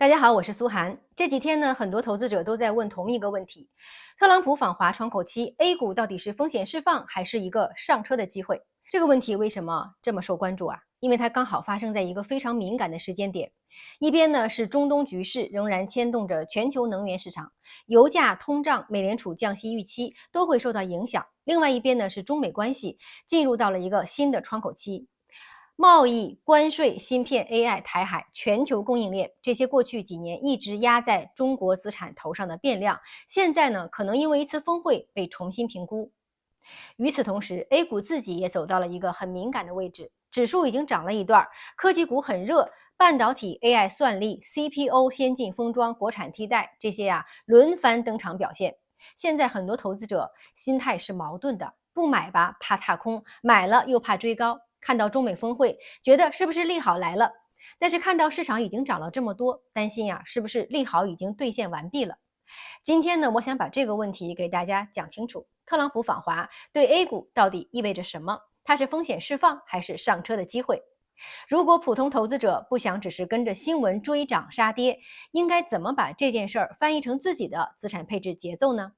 大家好，我是苏涵。这几天呢，很多投资者都在问同一个问题：特朗普访华窗口期，A 股到底是风险释放，还是一个上车的机会？这个问题为什么这么受关注啊？因为它刚好发生在一个非常敏感的时间点。一边呢是中东局势仍然牵动着全球能源市场，油价、通胀、美联储降息预期都会受到影响；另外一边呢是中美关系进入到了一个新的窗口期。贸易、关税、芯片、AI、台海、全球供应链，这些过去几年一直压在中国资产头上的变量，现在呢，可能因为一次峰会被重新评估。与此同时，A 股自己也走到了一个很敏感的位置，指数已经涨了一段，科技股很热，半导体、AI 算力、CPO、先进封装、国产替代这些轮番登场表现。现在很多投资者心态是矛盾的，不买吧怕踏空，买了又怕追高。看到中美峰会，觉得是不是利好来了？但是看到市场已经涨了这么多，担心是不是利好已经兑现完毕了？今天呢，我想把这个问题给大家讲清楚。特朗普访华对 A 股到底意味着什么？它是风险释放还是上车的机会？如果普通投资者不想只是跟着新闻追涨杀跌，应该怎么把这件事儿翻译成自己的资产配置节奏呢？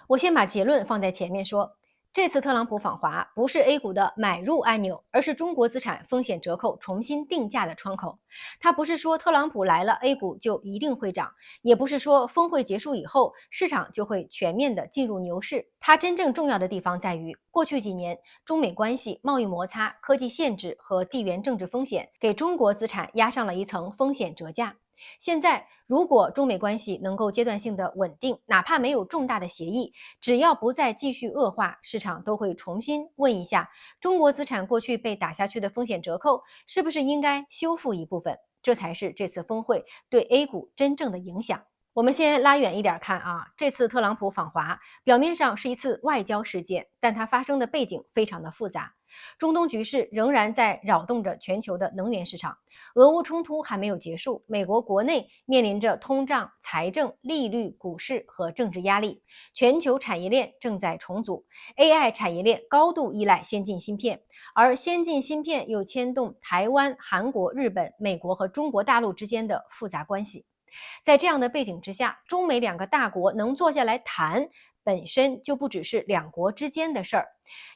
我先把结论放在前面说，这次特朗普访华不是 A 股的买入按钮，而是中国资产风险折扣重新定价的窗口。它不是说特朗普来了 A 股就一定会涨，也不是说峰会结束以后市场就会全面的进入牛市。它真正重要的地方在于，过去几年中美关系、贸易摩擦、科技限制和地缘政治风险给中国资产压上了一层风险折价。现在，如果中美关系能够阶段性的稳定，哪怕没有重大的协议，只要不再继续恶化，市场都会重新问一下，中国资产过去被打下去的风险折扣，是不是应该修复一部分？这才是这次峰会对 A 股真正的影响。我们先拉远一点看这次特朗普访华，表面上是一次外交事件，但它发生的背景非常的复杂。中东局势仍然在扰动着全球的能源市场，俄乌冲突还没有结束，美国国内面临着通胀、财政、利率、股市和政治压力，全球产业链正在重组，AI 产业链高度依赖先进芯片，而先进芯片又牵动台湾、韩国、日本、美国和中国大陆之间的复杂关系。在这样的背景之下，中美两个大国能坐下来谈，本身就不只是两国之间的事儿，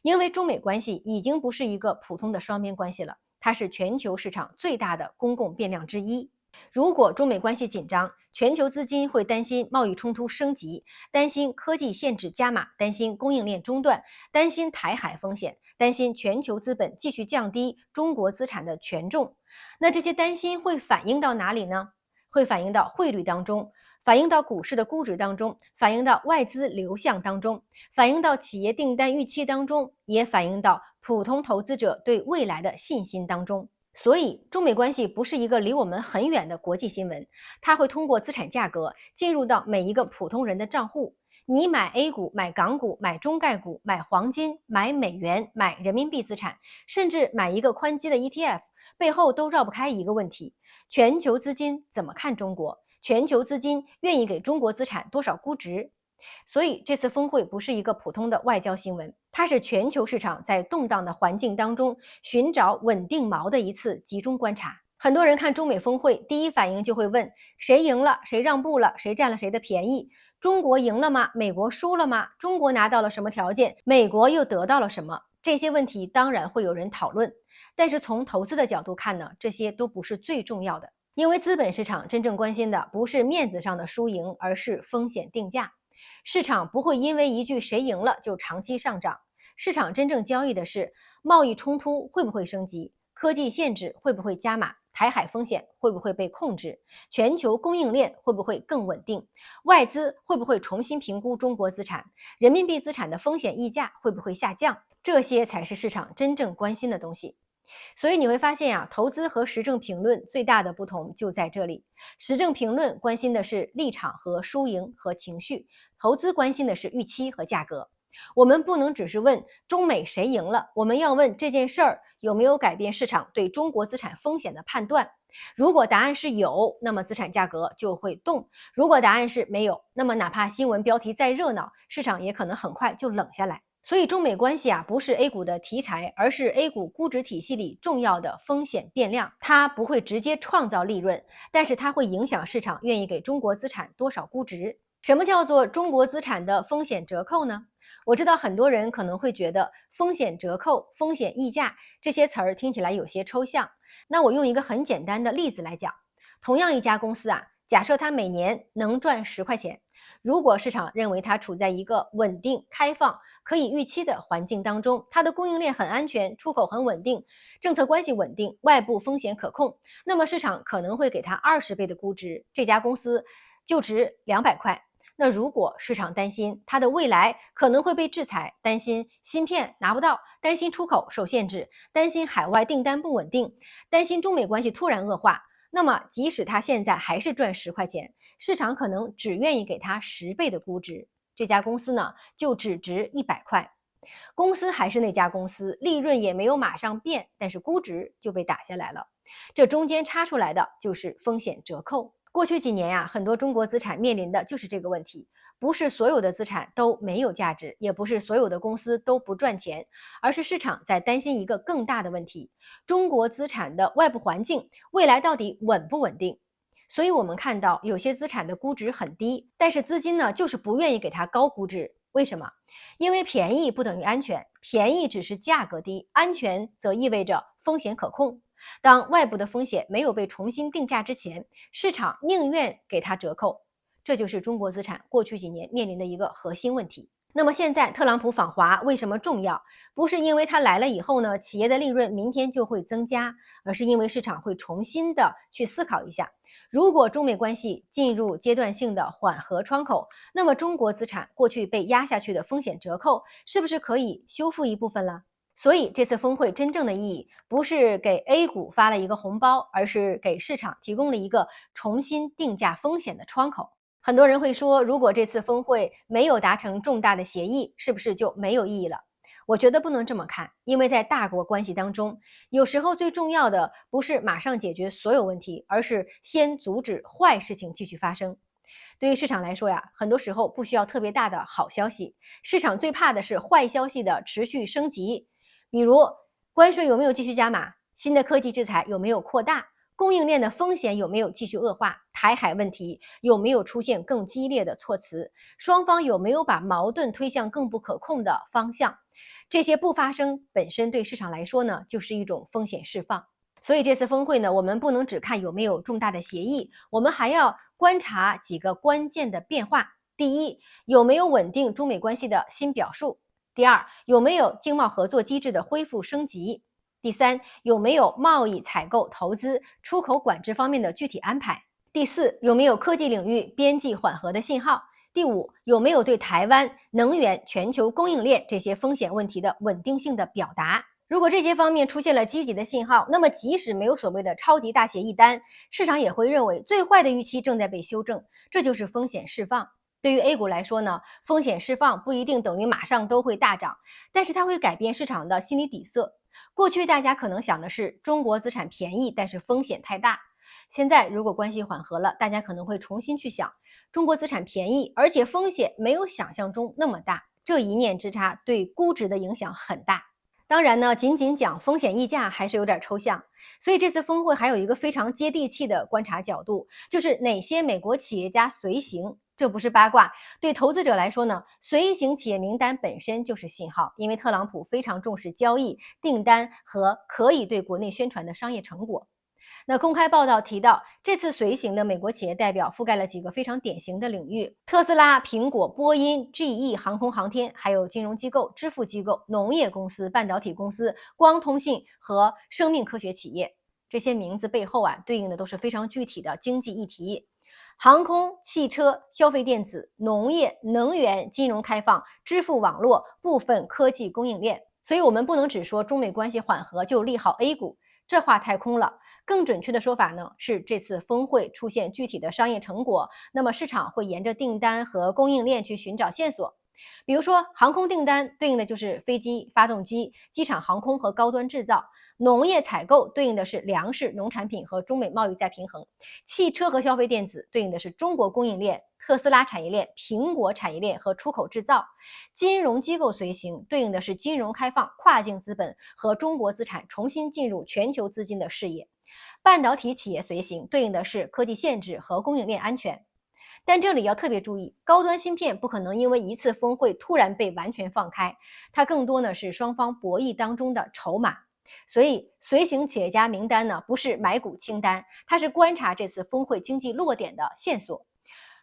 因为中美关系已经不是一个普通的双边关系了，它是全球市场最大的公共变量之一。如果中美关系紧张，全球资金会担心贸易冲突升级，担心科技限制加码，担心供应链中断，担心台海风险，担心全球资本继续降低中国资产的权重。那这些担心会反映到哪里呢？会反映到汇率当中，反映到股市的估值当中，反映到外资流向当中，反映到企业订单预期当中，也反映到普通投资者对未来的信心当中。所以，中美关系不是一个离我们很远的国际新闻，它会通过资产价格进入到每一个普通人的账户。你买 A 股、买港股、买中概股、买黄金、买美元、买人民币资产，甚至买一个宽基的 ETF，背后都绕不开一个问题：全球资金怎么看中国？全球资金愿意给中国资产多少估值？所以这次峰会不是一个普通的外交新闻，它是全球市场在动荡的环境当中寻找稳定锚的一次集中观察。很多人看中美峰会，第一反应就会问：谁赢了？谁让步了？谁占了谁的便宜？中国赢了吗？美国输了吗？中国拿到了什么条件？美国又得到了什么？这些问题当然会有人讨论，但是从投资的角度看呢，这些都不是最重要的。因为资本市场真正关心的不是面子上的输赢，而是风险定价。市场不会因为一句谁赢了就长期上涨，市场真正交易的是贸易冲突会不会升级，科技限制会不会加码，台海风险会不会被控制，全球供应链会不会更稳定，外资会不会重新评估中国资产，人民币资产的风险溢价会不会下降，这些才是市场真正关心的东西。所以你会发现投资和时政评论最大的不同就在这里。时政评论关心的是立场和输赢和情绪，投资关心的是预期和价格。我们不能只是问中美谁赢了，我们要问这件事儿有没有改变市场对中国资产风险的判断。如果答案是有，那么资产价格就会动；如果答案是没有，那么哪怕新闻标题再热闹，市场也可能很快就冷下来。所以中美关系啊，不是 A 股的题材，而是 A 股估值体系里重要的风险变量。它不会直接创造利润，但是它会影响市场愿意给中国资产多少估值。什么叫做中国资产的风险折扣呢？我知道很多人可能会觉得风险折扣、风险溢价这些词儿听起来有些抽象。那我用一个很简单的例子来讲，同样一家公司啊，假设它每年能赚10块钱，如果市场认为它处在一个稳定、开放、可以预期的环境当中，它的供应链很安全，出口很稳定，政策关系稳定，外部风险可控，那么市场可能会给它20倍的估值，这家公司就值200块。那如果市场担心它的未来可能会被制裁，担心芯片拿不到，担心出口受限制，担心海外订单不稳定，担心中美关系突然恶化，那么即使它现在还是赚10块钱，市场可能只愿意给它10倍的估值，这家公司呢就只值100块。公司还是那家公司，利润也没有马上变，但是估值就被打下来了。这中间插出来的就是风险折扣。过去几年很多中国资产面临的就是这个问题，不是所有的资产都没有价值，也不是所有的公司都不赚钱，而是市场在担心一个更大的问题：中国资产的外部环境未来到底稳不稳定？所以我们看到有些资产的估值很低，但是资金呢就是不愿意给它高估值。为什么？因为便宜不等于安全，便宜只是价格低，安全则意味着风险可控。当外部的风险没有被重新定价之前，市场宁愿给它折扣。这就是中国资产过去几年面临的一个核心问题。那么现在特朗普访华为什么重要？不是因为他来了以后呢，企业的利润明天就会增加，而是因为市场会重新的去思考一下，如果中美关系进入阶段性的缓和窗口，那么中国资产过去被压下去的风险折扣，是不是可以修复一部分了？所以这次峰会真正的意义，不是给 A 股发了一个红包，而是给市场提供了一个重新定价风险的窗口。很多人会说，如果这次峰会没有达成重大的协议，是不是就没有意义了？我觉得不能这么看，因为在大国关系当中，有时候最重要的不是马上解决所有问题，而是先阻止坏事情继续发生。对于市场来说呀，很多时候不需要特别大的好消息，市场最怕的是坏消息的持续升级。比如关税有没有继续加码，新的科技制裁有没有扩大，供应链的风险有没有继续恶化，台海问题有没有出现更激烈的措辞，双方有没有把矛盾推向更不可控的方向。这些不发生本身对市场来说呢，就是一种风险释放。所以这次峰会呢，我们不能只看有没有重大的协议，我们还要观察几个关键的变化。第一，有没有稳定中美关系的新表述？第二，有没有经贸合作机制的恢复升级？第三，有没有贸易、采购、投资、出口管制方面的具体安排？第四，有没有科技领域边际缓和的信号？第五，有没有对台湾、能源、全球供应链这些风险问题的稳定性的表达？如果这些方面出现了积极的信号，那么即使没有所谓的超级大协议单，市场也会认为最坏的预期正在被修正，这就是风险释放。对于 A 股来说呢，风险释放不一定等于马上都会大涨，但是它会改变市场的心理底色。过去大家可能想的是中国资产便宜，但是风险太大。现在如果关系缓和了，大家可能会重新去想，中国资产便宜，而且风险没有想象中那么大。这一念之差对估值的影响很大。当然呢，仅仅讲风险溢价还是有点抽象，所以这次峰会还有一个非常接地气的观察角度，就是哪些美国企业家随行。这不是八卦，对投资者来说呢，随行企业名单本身就是信号，因为特朗普非常重视交易、订单和可以对国内宣传的商业成果。那公开报道提到，这次随行的美国企业代表覆盖了几个非常典型的领域：特斯拉、苹果、波音、GE、航空航天，还有金融机构、支付机构、农业公司、半导体公司、光通信和生命科学企业。这些名字背后对应的都是非常具体的经济议题：航空、汽车、消费电子、农业、能源、金融开放、支付网络、部分科技供应链。所以我们不能只说中美关系缓和就利好 A 股，这话太空了。更准确的说法呢，是这次峰会出现具体的商业成果，那么市场会沿着订单和供应链去寻找线索。比如说，航空订单对应的就是飞机、发动机、机场航空和高端制造；农业采购对应的是粮食、农产品和中美贸易再平衡；汽车和消费电子对应的是中国供应链特斯拉产业链、苹果产业链和出口制造；金融机构随行对应的是金融开放、跨境资本和中国资产重新进入全球资金的视野；半导体企业随行对应的是科技限制和供应链安全。但这里要特别注意，高端芯片不可能因为一次峰会突然被完全放开，它更多呢是双方博弈当中的筹码。所以，随行企业家名单呢不是买股清单，它是观察这次峰会经济落点的线索。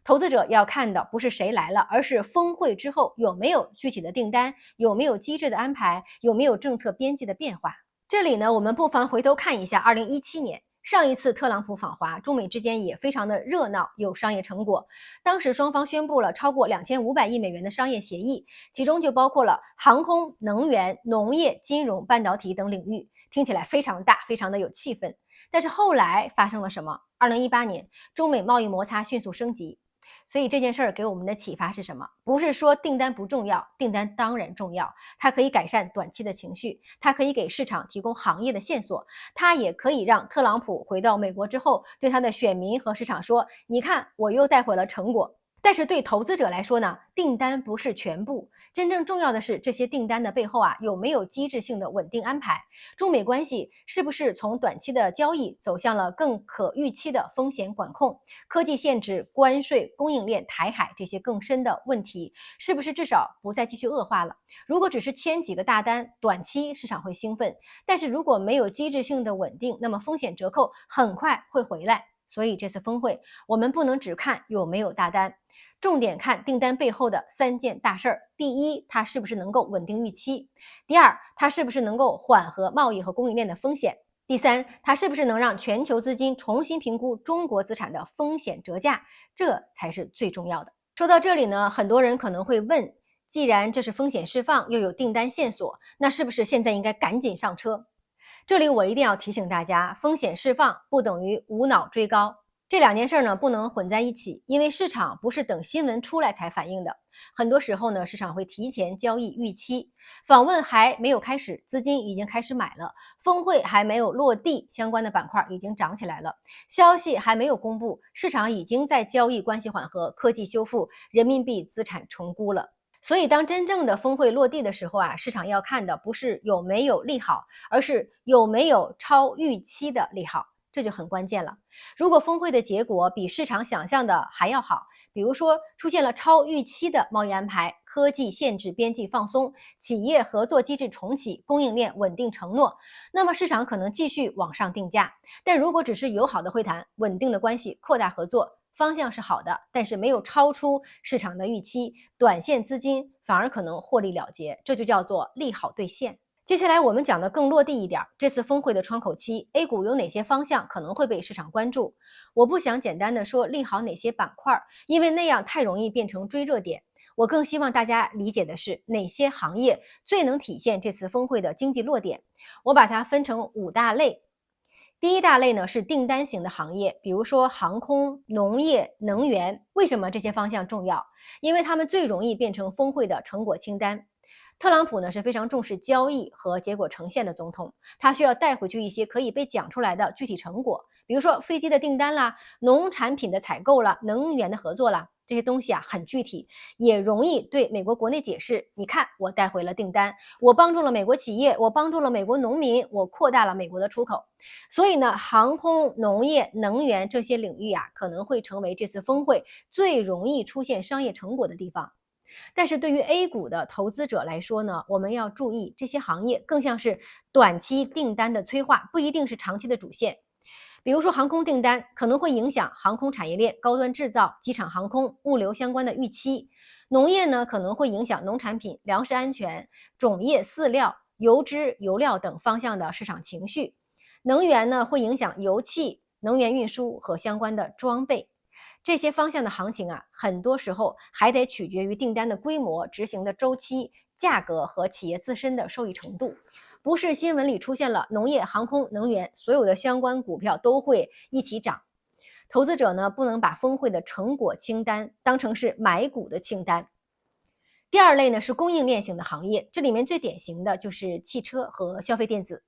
投资者要看的不是谁来了，而是峰会之后有没有具体的订单，有没有机制的安排，有没有政策边际的变化。这里呢，我们不妨回头看一下2017年。上一次特朗普访华，中美之间也非常的热闹，有商业成果。当时双方宣布了超过2500亿美元的商业协议，其中就包括了航空、能源、农业、金融、半导体等领域，听起来非常大，非常的有气氛。但是后来发生了什么？2018年，中美贸易摩擦迅速升级。所以这件事儿给我们的启发是什么？不是说订单不重要，订单当然重要，它可以改善短期的情绪，它可以给市场提供行业的线索，它也可以让特朗普回到美国之后，对他的选民和市场说：“你看，我又带回了成果。”但是对投资者来说呢，订单不是全部，真正重要的是这些订单的背后有没有机制性的稳定安排，中美关系是不是从短期的交易走向了更可预期的风险管控，科技限制、关税、供应链、台海这些更深的问题，是不是至少不再继续恶化了？如果只是签几个大单，短期市场会兴奋，但是如果没有机制性的稳定，那么风险折扣很快会回来。所以这次峰会，我们不能只看有没有大单，重点看订单背后的3件大事儿。第一，它是不是能够稳定预期；第二，它是不是能够缓和贸易和供应链的风险；第三，它是不是能让全球资金重新评估中国资产的风险折价，这才是最重要的。说到这里呢，很多人可能会问，既然这是风险释放，又有订单线索，那是不是现在应该赶紧上车？这里我一定要提醒大家，风险释放不等于无脑追高，这两件事呢不能混在一起，因为市场不是等新闻出来才反应的，很多时候呢市场会提前交易预期，访问还没有开始，资金已经开始买了，峰会还没有落地，相关的板块已经涨起来了，消息还没有公布，市场已经在交易关系缓和、科技修复、人民币资产重估了。所以当真正的峰会落地的时候市场要看的不是有没有利好，而是有没有超预期的利好，这就很关键了。如果峰会的结果比市场想象的还要好，比如说出现了超预期的贸易安排、科技限制边际放松、企业合作机制重启、供应链稳定承诺，那么市场可能继续往上定价。但如果只是友好的会谈、稳定的关系、扩大合作，方向是好的，但是没有超出市场的预期，短线资金反而可能获利了结，这就叫做利好兑现。接下来我们讲的更落地一点，这次峰会的窗口期 A 股有哪些方向可能会被市场关注？我不想简单的说利好哪些板块，因为那样太容易变成追热点。我更希望大家理解的是哪些行业最能体现这次峰会的经济落点。我把它分成5大类。第一大类呢是订单型的行业，比如说航空、农业、能源。为什么这些方向重要？因为它们最容易变成峰会的成果清单。特朗普呢是非常重视交易和结果呈现的总统，他需要带回去一些可以被讲出来的具体成果，比如说飞机的订单啦、农产品的采购啦、能源的合作啦，这些东西很具体，也容易对美国国内解释。你看，我带回了订单，我帮助了美国企业，我帮助了美国农民，我扩大了美国的出口。所以呢，航空、农业、能源这些领域可能会成为这次峰会最容易出现商业成果的地方。但是对于 A 股的投资者来说呢，我们要注意，这些行业更像是短期订单的催化，不一定是长期的主线。比如说航空订单可能会影响航空产业链、高端制造、机场航空、物流相关的预期；农业呢可能会影响农产品、粮食安全、种业、饲料、油脂、油料等方向的市场情绪；能源呢会影响油气、能源运输和相关的装备。这些方向的行情很多时候还得取决于订单的规模、执行的周期、价格和企业自身的受益程度。不是新闻里出现了农业、航空、能源，所有的相关股票都会一起涨。投资者呢，不能把峰会的成果清单当成是买股的清单。第二类呢是供应链型的行业，这里面最典型的就是汽车和消费电子。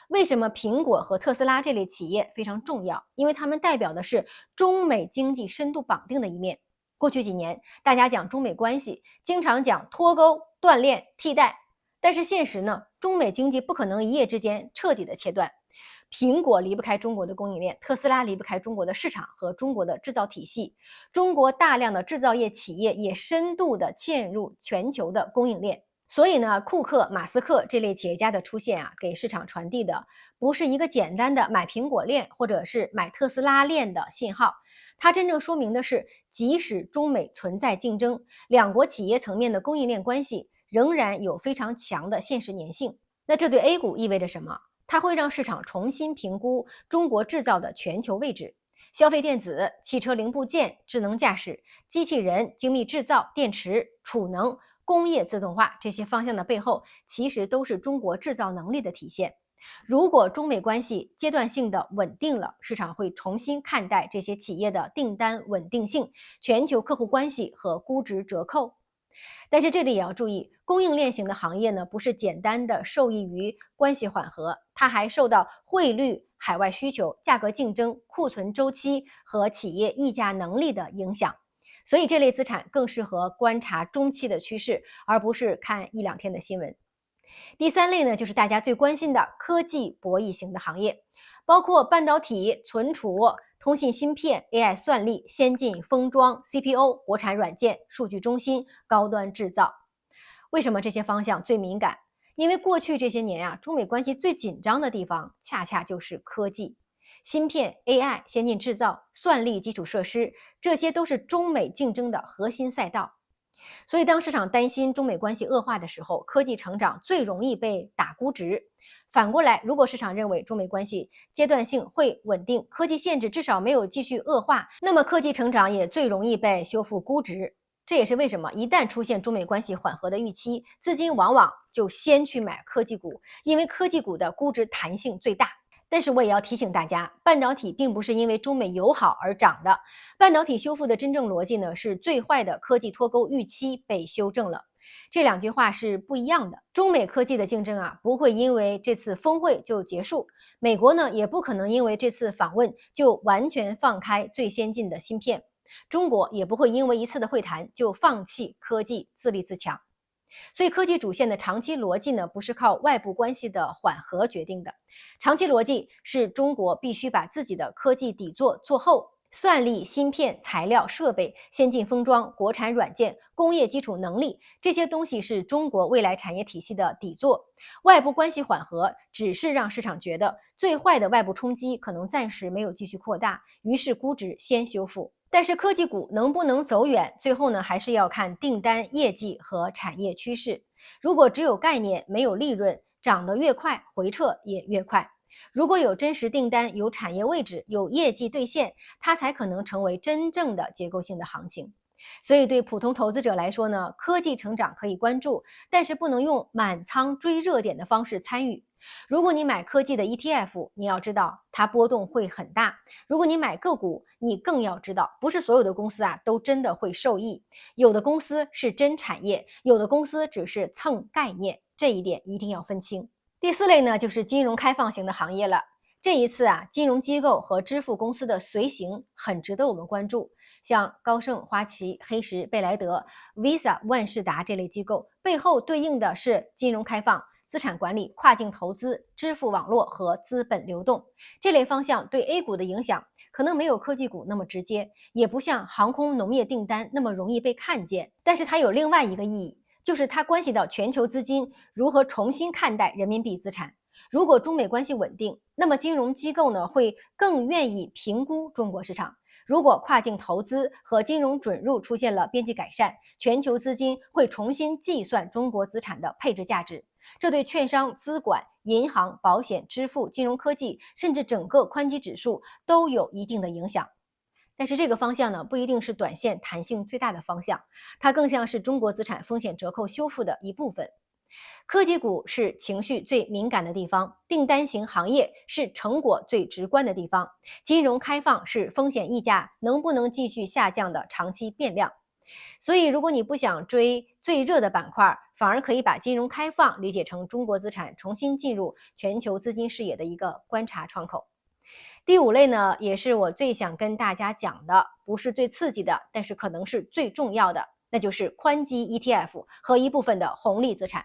为什么苹果和特斯拉这类企业非常重要？因为它们代表的是中美经济深度绑定的一面。过去几年，大家讲中美关系，经常讲脱钩、断链、替代，但是现实呢，中美经济不可能一夜之间彻底的切断。苹果离不开中国的供应链，特斯拉离不开中国的市场和中国的制造体系，中国大量的制造业企业也深度的嵌入全球的供应链。所以呢，库克、马斯克这类企业家的出现啊，给市场传递的不是一个简单的买苹果链或者是买特斯拉链的信号，它真正说明的是，即使中美存在竞争，两国企业层面的供应链关系仍然有非常强的现实粘性。那这对 A 股意味着什么？它会让市场重新评估中国制造的全球位置。消费电子、汽车零部件、智能驾驶、机器人、精密制造、电池、储能、工业自动化这些方向的背后，其实都是中国制造能力的体现。如果中美关系阶段性的稳定了，市场会重新看待这些企业的订单稳定性、全球客户关系和估值折扣。但是这里也要注意，供应链型的行业呢，不是简单的受益于关系缓和，它还受到汇率、海外需求、价格竞争、库存周期和企业议价能力的影响。所以这类资产更适合观察中期的趋势，而不是看一两天的新闻。第三类呢，就是大家最关心的科技博弈型的行业，包括半导体、存储、通信芯片、AI 算力、先进封装、CPO、国产软件、数据中心、高端制造。为什么这些方向最敏感？因为过去这些年啊，中美关系最紧张的地方，恰恰就是科技。芯片、AI、先进制造、算力基础设施，这些都是中美竞争的核心赛道。所以，当市场担心中美关系恶化的时候，科技成长最容易被打估值。反过来，如果市场认为中美关系阶段性会稳定，科技限制至少没有继续恶化，那么科技成长也最容易被修复估值。这也是为什么一旦出现中美关系缓和的预期，资金往往就先去买科技股，因为科技股的估值弹性最大。但是我也要提醒大家，半导体并不是因为中美友好而涨的，半导体修复的真正逻辑呢，是最坏的科技脱钩预期被修正了。这两句话是不一样的。中美科技的竞争啊，不会因为这次峰会就结束，美国呢也不可能因为这次访问就完全放开最先进的芯片，中国也不会因为一次的会谈就放弃科技自立自强。所以科技主线的长期逻辑呢，不是靠外部关系的缓和决定的，长期逻辑是中国必须把自己的科技底座做厚，算力、芯片、材料、设备、先进封装、国产软件、工业基础能力，这些东西是中国未来产业体系的底座。外部关系缓和只是让市场觉得最坏的外部冲击可能暂时没有继续扩大，于是估值先修复。但是科技股能不能走远，最后呢还是要看订单、业绩和产业趋势。如果只有概念没有利润，涨得越快，回撤也越快。如果有真实订单、有产业位置、有业绩兑现，它才可能成为真正的结构性的行情。所以对普通投资者来说呢，科技成长可以关注，但是不能用满仓追热点的方式参与。如果你买科技的 ETF，你要知道它波动会很大。如果你买个股，你更要知道，不是所有的公司啊都真的会受益，有的公司是真产业，有的公司只是蹭概念，这一点一定要分清。第四类呢，就是金融开放型的行业了。这一次啊，金融机构和支付公司的随行很值得我们关注。像高盛、花旗、黑石、贝莱德、Visa、万事达这类机构，背后对应的是金融开放、资产管理、跨境投资、支付网络和资本流动。这类方向对 A 股的影响可能没有科技股那么直接，也不像航空农业订单那么容易被看见，但是它有另外一个意义，就是它关系到全球资金如何重新看待人民币资产。如果中美关系稳定，那么金融机构呢会更愿意评估中国市场。如果跨境投资和金融准入出现了边际改善，全球资金会重新计算中国资产的配置价值，这对券商、资管、银行、保险、支付、金融科技，甚至整个宽基指数都有一定的影响。但是这个方向呢，不一定是短线弹性最大的方向，它更像是中国资产风险折扣修复的一部分。科技股是情绪最敏感的地方，订单型行业是成果最直观的地方，金融开放是风险溢价能不能继续下降的长期变量。所以，如果你不想追最热的板块，反而可以把金融开放理解成中国资产重新进入全球资金视野的一个观察窗口。第五类呢，也是我最想跟大家讲的，不是最刺激的，但是可能是最重要的，那就是宽基 ETF 和一部分的红利资产。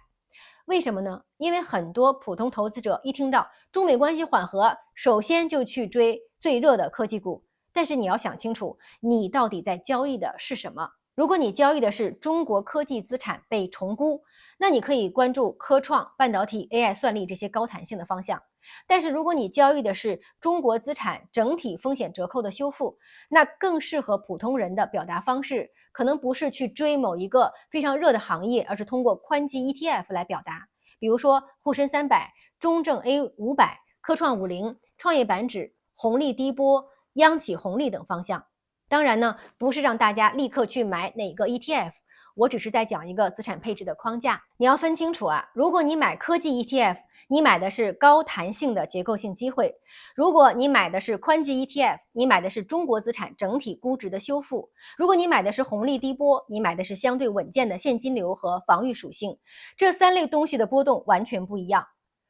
为什么呢？因为很多普通投资者一听到中美关系缓和，首先就去追最热的科技股。但是你要想清楚，你到底在交易的是什么？如果你交易的是中国科技资产被重估，那你可以关注科创、半导体、AI 算力这些高弹性的方向。但是如果你交易的是中国资产整体风险折扣的修复，那更适合普通人的表达方式，可能不是去追某一个非常热的行业，而是通过宽基 ETF 来表达。比如说沪深300、中证 A500、科创50、创业板指、红利低波、央企红利等方向。当然呢，不是让大家立刻去买哪个 ETF，我只是在讲一个资产配置的框架。你要分清楚啊，如果你买科技 ETF，你买的是高弹性的结构性机会；如果你买的是宽基 ETF，你买的是中国资产整体估值的修复；如果你买的是红利低波，你买的是相对稳健的现金流和防御属性。这三类东西的波动完全不一样。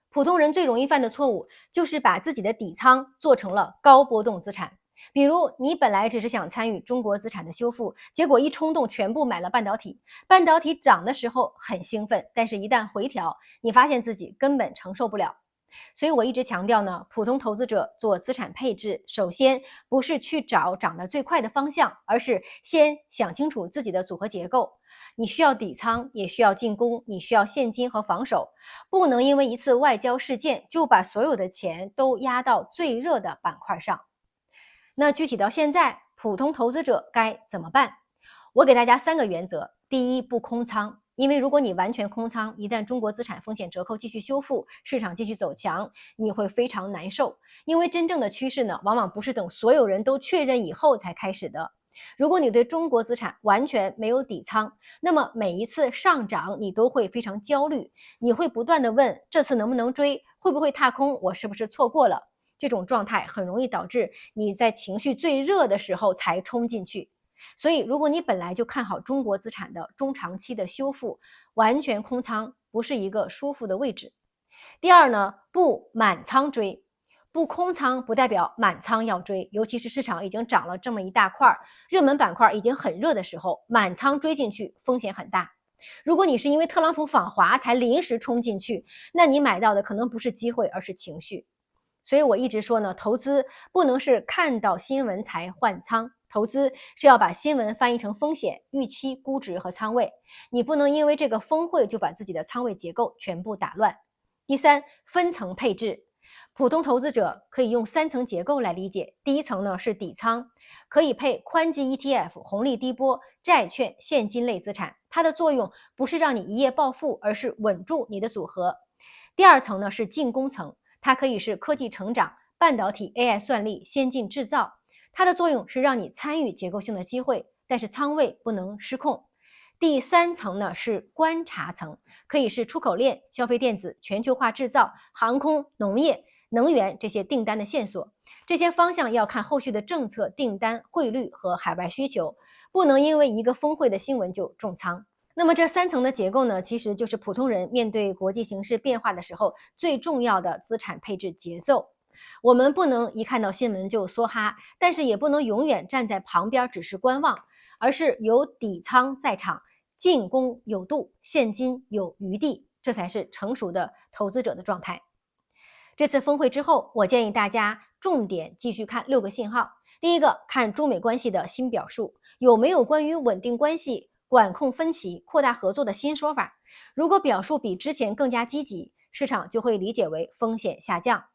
普通人最容易犯的错误就是把自己的底仓做成了高波动资产。比如你本来只是想参与中国资产的修复，结果一冲动全部买了半导体。半导体涨的时候很兴奋，但是一旦回调，你发现自己根本承受不了。所以我一直强调呢，普通投资者做资产配置，首先不是去找涨得最快的方向，而是先想清楚自己的组合结构。你需要底仓，也需要进攻，你需要现金和防守，不能因为一次外交事件就把所有的钱都压到最热的板块上。那具体到现在，普通投资者该怎么办？我给大家3个原则。第一，不空仓，因为如果你完全空仓，一旦中国资产风险折扣继续修复，市场继续走强，你会非常难受。因为真正的趋势呢，往往不是等所有人都确认以后才开始的。如果你对中国资产完全没有底仓，那么每一次上涨你都会非常焦虑，你会不断的问这次能不能追，会不会踏空，我是不是错过了？这种状态很容易导致你在情绪最热的时候才冲进去。所以，如果你本来就看好中国资产的中长期的修复，完全空仓不是一个舒服的位置。第二呢，不满仓追。不空仓不代表满仓要追，尤其是市场已经涨了这么一大块，热门板块已经很热的时候，满仓追进去风险很大。如果你是因为特朗普访华才临时冲进去，那你买到的可能不是机会，而是情绪。所以我一直说呢，投资不能是看到新闻才换仓，投资是要把新闻翻译成风险、预期、估值和仓位。你不能因为这个峰会就把自己的仓位结构全部打乱。第三，分层配置。普通投资者可以用3层结构来理解。第一层呢是底仓，可以配宽基 ETF、红利低波、债券、现金类资产。它的作用不是让你一夜暴富，而是稳住你的组合。第二层呢是进攻层，它可以是科技成长、半导体、AI 算力、先进制造。它的作用是让你参与结构性的机会，但是仓位不能失控。第三层呢是观察层，可以是出口链、消费电子、全球化制造、航空、农业、能源这些订单的线索。这些方向要看后续的政策、订单、汇率和海外需求，不能因为一个峰会的新闻就重仓。那么这3层的结构呢，其实就是普通人面对国际形势变化的时候最重要的资产配置节奏。我们不能一看到新闻就梭哈，但是也不能永远站在旁边只是观望，而是有底仓在场，进攻有度，现金有余地，这才是成熟的投资者的状态。这次峰会之后，我建议大家重点继续看6个信号。第一个，看中美关系的新表述，有没有关于稳定关系、管控分歧、扩大合作的新说法。如果表述比之前更加积极，市场就会理解为风险下降。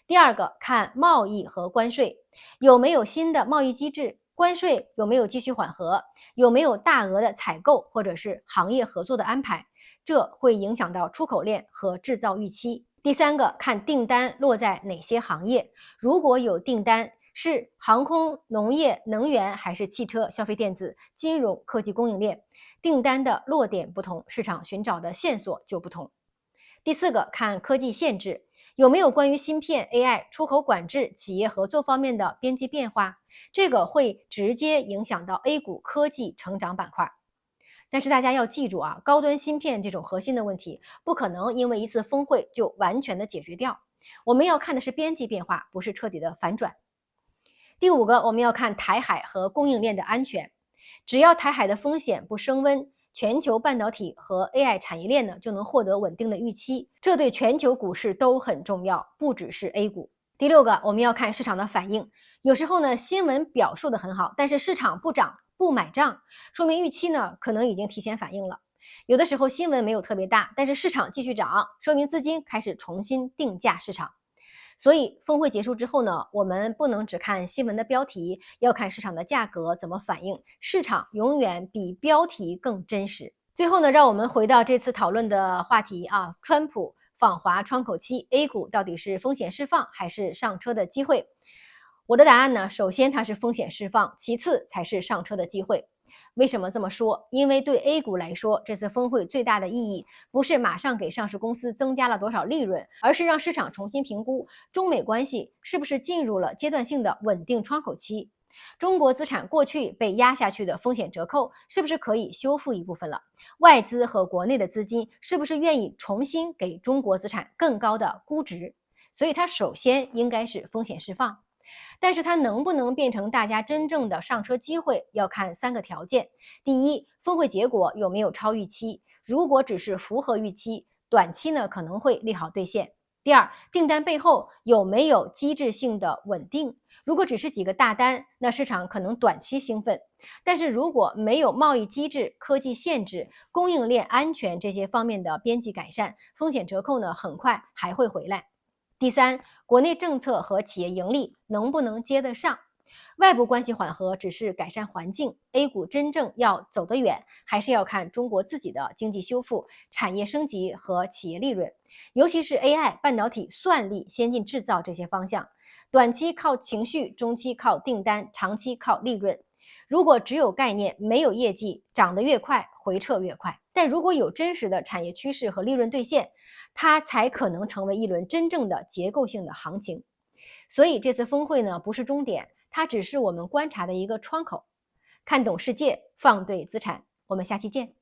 第二个，看贸易和关税，有没有新的贸易机制，关税有没有继续缓和，有没有大额的采购或者是行业合作的安排，这会影响到出口链和制造预期。第三个，看订单落在哪些行业，如果有订单是航空、农业、能源还是汽车、消费电子、金融、科技供应链，订单的落点不同，市场寻找的线索就不同。第四个，看科技限制，有没有关于芯片、AI、出口管制、企业合作方面的边际变化，这个会直接影响到 A 股科技成长板块。但是大家要记住啊，高端芯片这种核心的问题不可能因为一次峰会就完全的解决掉。我们要看的是边际变化，不是彻底的反转。第五个，我们要看台海和供应链的安全。只要台海的风险不升温，全球半导体和 AI 产业链呢就能获得稳定的预期，这对全球股市都很重要，不只是 A 股。第六个，我们要看市场的反应。有时候呢，新闻表述的很好，但是市场不涨不买账，说明预期呢可能已经提前反应了。有的时候新闻没有特别大，但是市场继续涨，说明资金开始重新定价市场。所以峰会结束之后呢，我们不能只看新闻的标题，要看市场的价格怎么反应。市场永远比标题更真实。最后呢，让我们回到这次讨论的话题啊，川普访华窗口期 A 股到底是风险释放还是上车的机会？我的答案呢，首先它是风险释放，其次才是上车的机会。为什么这么说？因为对 A 股来说，这次峰会最大的意义不是马上给上市公司增加了多少利润，而是让市场重新评估中美关系是不是进入了阶段性的稳定窗口期。中国资产过去被压下去的风险折扣，是不是可以修复一部分了？外资和国内的资金是不是愿意重新给中国资产更高的估值？所以它首先应该是风险释放。但是它能不能变成大家真正的上车机会，要看三个条件。第一，峰会结果有没有超预期？如果只是符合预期，短期呢可能会利好兑现。第二，订单背后有没有机制性的稳定？如果只是几个大单，那市场可能短期兴奋，但是如果没有贸易机制、科技限制、供应链安全这些方面的边际改善，风险折扣呢很快还会回来。第三，国内政策和企业盈利能不能接得上？外部关系缓和只是改善环境，A 股真正要走得远，还是要看中国自己的经济修复、产业升级和企业利润，尤其是 AI、半导体、算力、先进制造这些方向。短期靠情绪，中期靠订单，长期靠利润。如果只有概念，没有业绩，涨得越快，回撤越快。但如果有真实的产业趋势和利润兑现，它才可能成为一轮真正的结构性的行情。所以这次峰会呢，不是终点，它只是我们观察的一个窗口。看懂世界，放对资产。我们下期见。